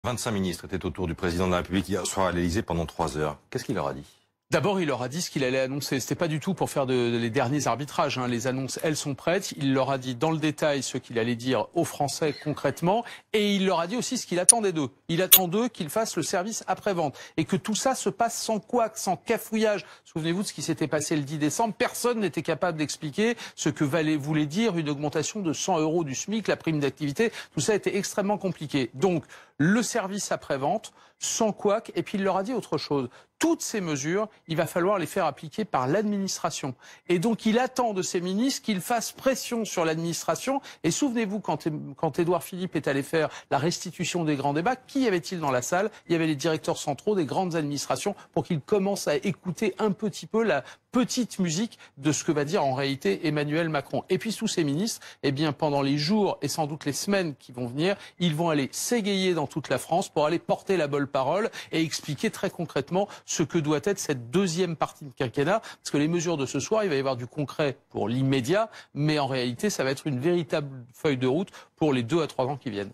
25 ministres étaient autour du président de la République hier soir à l'Élysée pendant 3 heures. Qu'est-ce qu'il leur a dit? D'abord, il leur a dit ce qu'il allait annoncer. C'était pas du tout pour faire les derniers arbitrages. Les annonces, elles, sont prêtes. Il leur a dit dans le détail ce qu'il allait dire aux Français concrètement. Et il leur a dit aussi ce qu'il attendait d'eux. Il attend d'eux qu'ils fassent le service après-vente. Et que tout ça se passe sans couac, sans cafouillage. Souvenez-vous de ce qui s'était passé le 10 décembre. Personne n'était capable d'expliquer ce que voulait dire une augmentation de 100 € du SMIC, la prime d'activité. Tout ça était extrêmement compliqué. Donc, le service après-vente, sans couac. Et puis, il leur a dit autre chose. Toutes ces mesures, il va falloir les faire appliquer par l'administration. Et donc, il attend de ces ministres qu'ils fassent pression sur l'administration. Et souvenez-vous, quand Édouard Philippe est allé faire la restitution des grands débats, qui y avait-il dans la salle? Il y avait les directeurs centraux des grandes administrations pour qu'ils commencent à écouter un petit peu la petite musique de ce que va dire en réalité Emmanuel Macron. Et puis, sous ces ministres, eh bien, pendant les jours et sans doute les semaines qui vont venir, ils vont aller s'égayer dans toute la France pour aller porter la bonne parole et expliquer très concrètement ce que doit être cette deuxième partie de quinquennat. Parce que les mesures de ce soir, il va y avoir du concret pour l'immédiat, mais en réalité, ça va être une véritable feuille de route pour les 2 à 3 ans qui viennent.